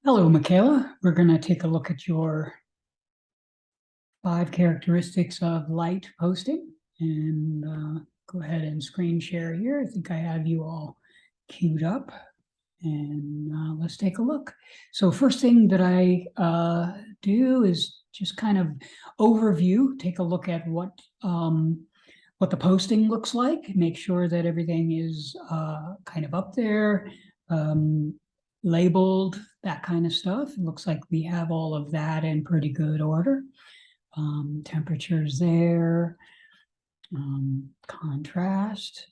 Hello, Makayla. We're going to take a look at your 5 characteristics of light posting and go ahead and screen share here. I think I have you all queued up and let's take a look. So first thing that I do is just kind of overview, take a look at what the posting looks like, make sure that everything is kind of up there, um, labeled, that kind of stuff. It looks like we have all of that in pretty good order. Temperatures there, contrast,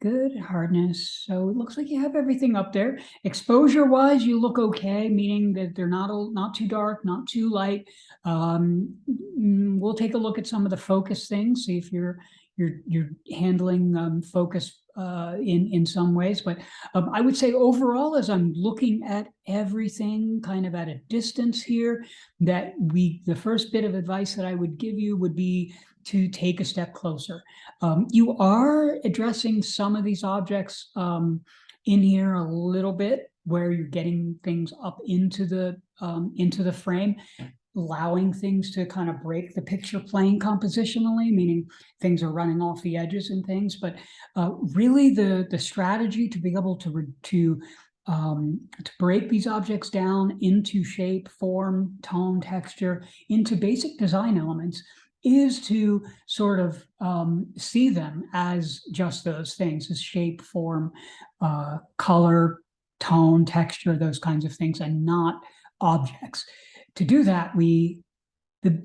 good, hardness. So it looks like you have everything up there. Exposure wise, you look okay, meaning that they're not too dark, not too light. We'll take a look at some of the focus things, see if you're handling focus in some ways. But I would say overall, as I'm looking at everything kind of at a distance here, that the first bit of advice that I would give you would be to take a step closer. You are addressing some of these objects in here a little bit, where you're getting things up into the frame, allowing things to kind of break the picture plane compositionally, meaning things are running off the edges and things. But really, the strategy to be able to break these objects down into shape, form, tone, texture, into basic design elements is to sort of see them as just those things, as shape, form, color, tone, texture, those kinds of things, and not objects. To do that, the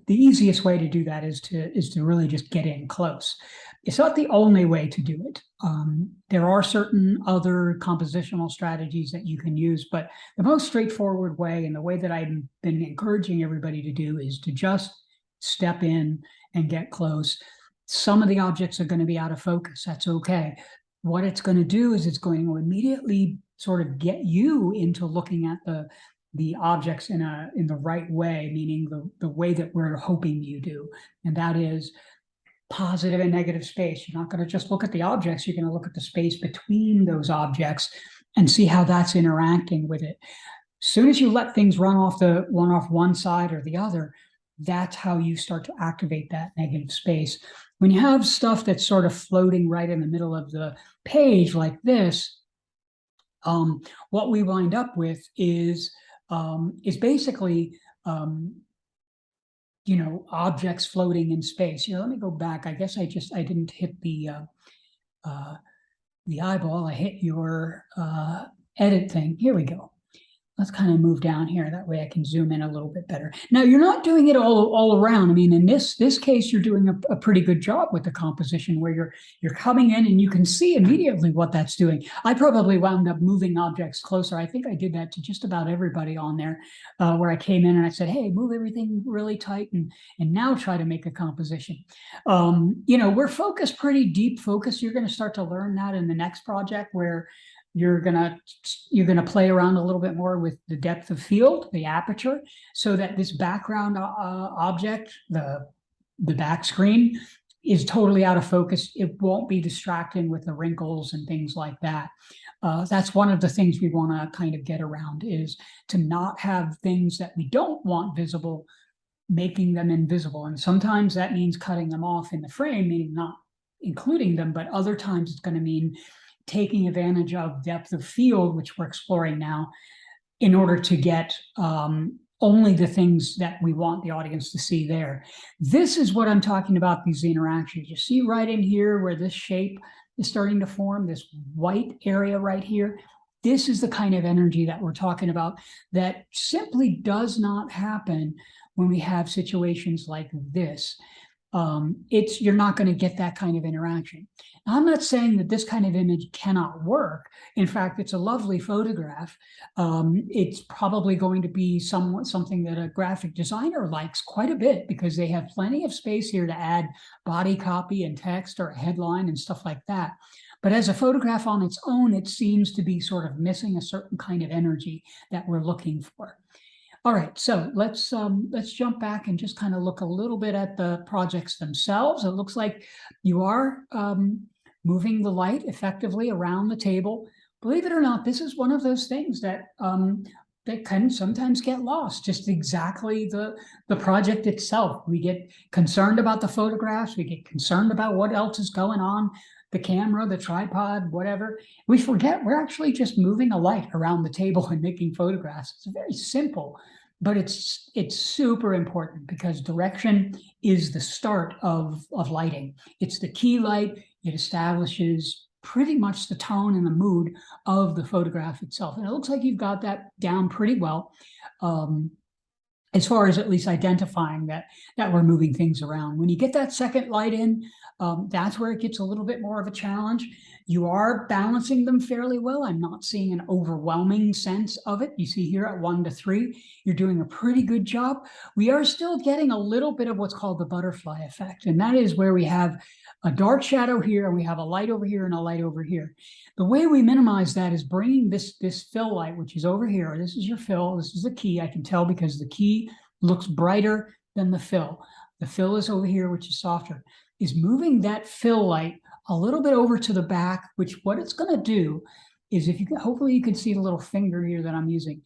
easiest way to do that is to really just get in close. It's not the only way to do it. There are certain other compositional strategies that you can use, but the most straightforward way, and the way that I've been encouraging everybody to do, is to just step in and get close. Some of the objects are going to be out of focus. That's okay. What it's going to do is it's going to immediately sort of get you into looking at the objects in the right way, meaning the way that we're hoping you do. And that is positive and negative space. You're not going to just look at the objects, you're going to look at the space between those objects and see how that's interacting with it. As soon as you let things run off one side or the other, that's how you start to activate that negative space. When you have stuff that's sort of floating right in the middle of the page like this, what we wind up with is basically objects floating in space. Here, let me go back. I guess I didn't hit the eyeball. I hit your edit thing. Here we go. Let's kind of move down here. That way I can zoom in a little bit better. Now, you're not doing it all around. I mean, in this case, you're doing a pretty good job with the composition, where you're coming in and you can see immediately what that's doing. I probably wound up moving objects closer. I think I did that to just about everybody on there, where I came in and I said, hey, move everything really tight and now try to make a composition. We're focused, pretty deep focus. You're going to start to learn that in the next project, where you're gonna play around a little bit more with the depth of field, the aperture, so that this background object, the back screen, is totally out of focus. It won't be distracting with the wrinkles and things like that. That's one of the things we want to kind of get around, is to not have things that we don't want visible, making them invisible. And sometimes that means cutting them off in the frame, meaning not including them, but other times it's going to mean taking advantage of depth of field, which we're exploring now, in order to get only the things that we want the audience to see there. This is what I'm talking about, these interactions. You see right in here where this shape is starting to form, this white area right here. This is the kind of energy that we're talking about that simply does not happen when we have situations like this. You're not going to get that kind of interaction. Now, I'm not saying that this kind of image cannot work. In fact, it's a lovely photograph. It's probably going to be something that a graphic designer likes quite a bit, because they have plenty of space here to add body copy and text or a headline and stuff like that. But as a photograph on its own, it seems to be sort of missing a certain kind of energy that we're looking for. All right, so let's jump back and just kind of look a little bit at the projects themselves. It looks like you are moving the light effectively around the table. Believe it or not, this is one of those things that that can sometimes get lost, just exactly the project itself. We get concerned about the photographs, we get concerned about what else is going on, the camera, the tripod, whatever. We forget we're actually just moving a light around the table and making photographs. It's very simple, but it's super important because direction is the start of lighting. It's the key light. It establishes pretty much the tone and the mood of the photograph itself. And it looks like you've got that down pretty well. As far as at least identifying that we're moving things around. When you get that second light in, that's where it gets a little bit more of a challenge. You are balancing them fairly well. I'm not seeing an overwhelming sense of it. You see here at 1 to 3, you're doing a pretty good job. We are still getting a little bit of what's called the butterfly effect, and that is where we have a dark shadow here, and we have a light over here and a light over here. The way we minimize that is bringing this fill light, which is over here. This is your fill. This is the key. I can tell because the key looks brighter than the fill. The fill is over here, which is softer. Is moving that fill light a little bit over to the back, which what it's going to do is, if you can, hopefully you can see the little finger here that I'm using.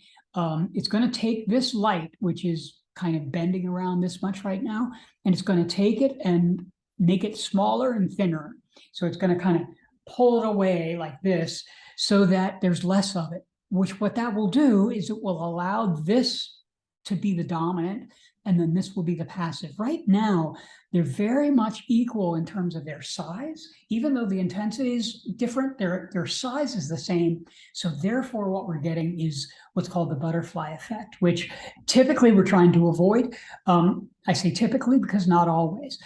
It's going to take this light, which is kind of bending around this much right now, and it's going to take it and make it smaller and thinner. So it's going to kind of pull it away like this so that there's less of it, which what that will do is it will allow this to be the dominant, and then this will be the passive. Right now, they're very much equal in terms of their size. Even though the intensity is different, their size is the same. So therefore, what we're getting is what's called the butterfly effect, which typically we're trying to avoid. I say typically because not always.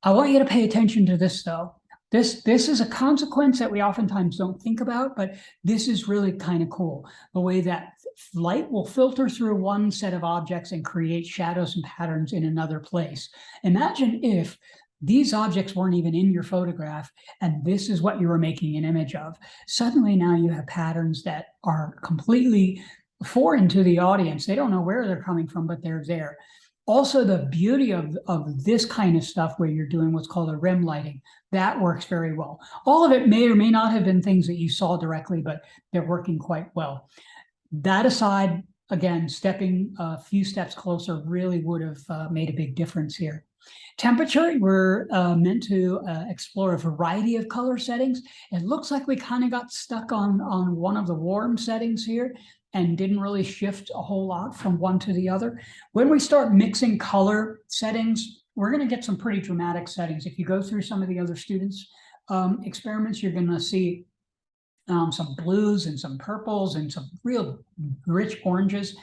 I want you to pay attention to this, though. This is a consequence that we oftentimes don't think about, but this is really kind of cool. The way that light will filter through one set of objects and create shadows and patterns in another place. Imagine if these objects weren't even in your photograph and this is what you were making an image of. Suddenly now you have patterns that are completely foreign to the audience. They don't know where they're coming from, but they're there. Also, the beauty of this kind of stuff where you're doing what's called a rim lighting, that works very well. All of it may or may not have been things that you saw directly, but they're working quite well. That aside, again, stepping a few steps closer really would have made a big difference here. Temperature, we're meant to explore a variety of color settings. It looks like we kind of got stuck on one of the warm settings here and didn't really shift a whole lot from one to the other. When we start mixing color settings, we're going to get some pretty dramatic settings. If you go through some of the other students' experiments, you're going to see some blues and some purples and some real rich oranges.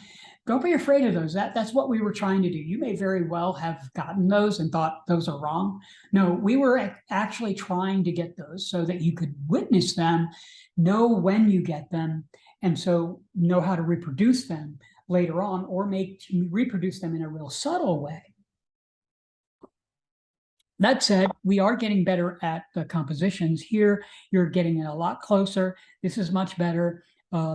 Don't be afraid of those. That's what we were trying to do. You may very well have gotten those and thought those are wrong. No, we were actually trying to get those so that you could witness them, know when you get them, and so know how to reproduce them later on or reproduce them in a real subtle way. That said, we are getting better at the compositions. Here, you're getting it a lot closer. This is much better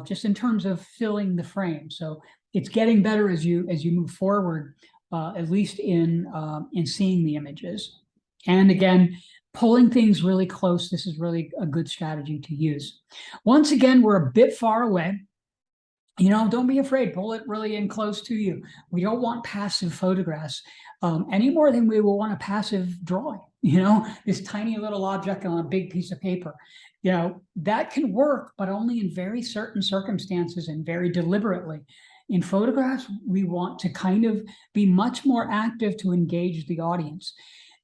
just in terms of filling the frame. So it's getting better as you move forward, at least in seeing the images. And again, pulling things really close, this is really a good strategy to use. Once again, we're a bit far away. You know, don't be afraid, pull it really in close to you. We don't want passive photographs any more than we will want a passive drawing, you know, this tiny little object on a big piece of paper. You know, that can work, but only in very certain circumstances and very deliberately. In photographs, we want to kind of be much more active to engage the audience.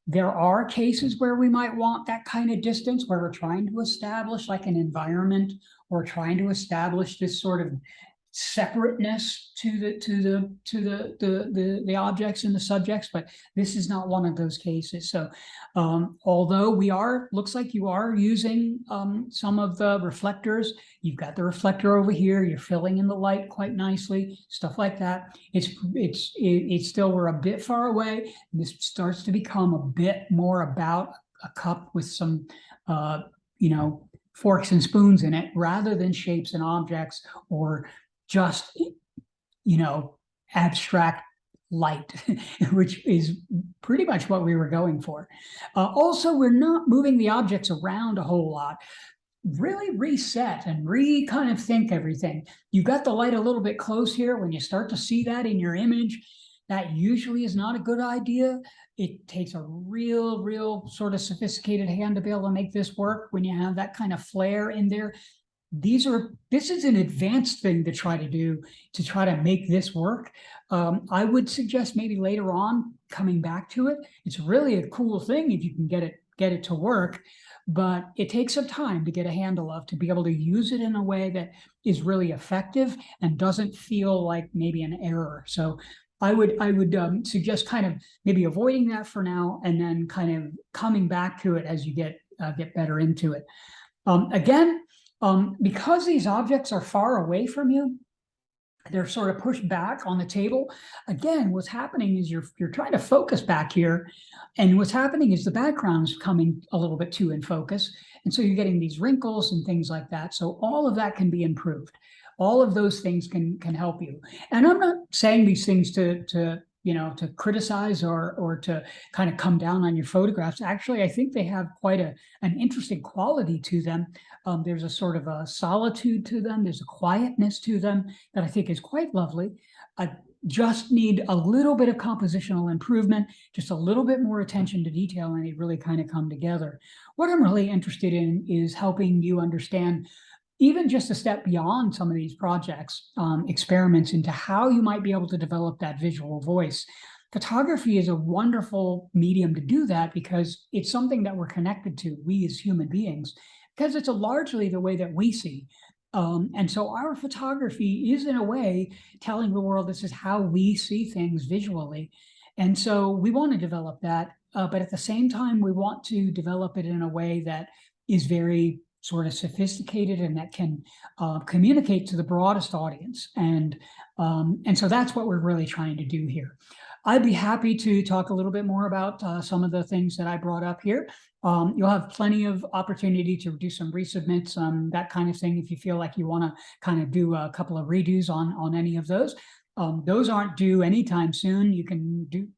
There are cases where we might want that kind of distance where we're trying to establish like an environment or trying to establish this sort of separateness to the objects and the subjects, but this is not one of those cases. So although looks like you are using some of the reflectors, you've got the reflector over here, you're filling in the light quite nicely, stuff like that. It's still, we're a bit far away. This starts to become a bit more about a cup with some you know, forks and spoons in it rather than shapes and objects or just, you know, abstract light, which is pretty much what we were going for. Also, we're not moving the objects around a whole lot. really reset and kind of think everything. You've got the light a little bit close here. When you start to see that in your image, that usually is not a good idea. It takes a real sort of sophisticated hand to be able to make this work when you have that kind of flare in there. This is an advanced thing to try to do to try to make this work. I would suggest maybe later on coming back to it. It's really a cool thing if you can get it to work, but it takes some time to get a handle of, to be able to use it in a way that is really effective and doesn't feel like maybe an error. So I would suggest kind of maybe avoiding that for now, and then kind of coming back to it as you get better into it. Again, because these objects are far away from you, they're sort of pushed back on the table. Again, what's happening is you're trying to focus back here, and what's happening is the background's coming a little bit too in focus, and so you're getting these wrinkles and things like that. So all of that can be improved. All of those things can help you. And I'm not saying these things to to criticize or to kind of come down on your photographs. Actually, I think they have quite an interesting quality to them. There's a sort of a solitude to them. There's a quietness to them that I think is quite lovely. I just need a little bit of compositional improvement, just a little bit more attention to detail, and they really kind of come together. What I'm really interested in is helping you understand, even just a step beyond some of these projects, experiments into how you might be able to develop that visual voice. Photography is a wonderful medium to do that because it's something that we're connected to, we as human beings, because it's largely the way that we see. And so our photography is, in a way, telling the world this is how we see things visually. And so we want to develop that, but at the same time, we want to develop it in a way that is very sort of sophisticated and that can communicate to the broadest audience. And so that's what we're really trying to do here. I'd be happy to talk a little bit more about some of the things that I brought up here. You'll have plenty of opportunity to do some resubmits, that kind of thing, if you feel like you want to kind of do a couple of redos on any of those. Those aren't due anytime soon. You can do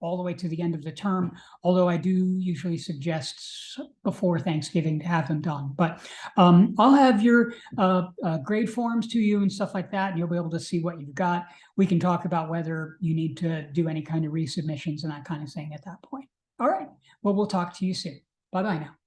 all the way to the end of the term, although I do usually suggest before Thanksgiving to have them done. But I'll have your grade forms to you and stuff like that, and you'll be able to see what you've got. We can talk about whether you need to do any kind of resubmissions and that kind of thing at that point. All right, well, we'll talk to you soon. Bye-bye now.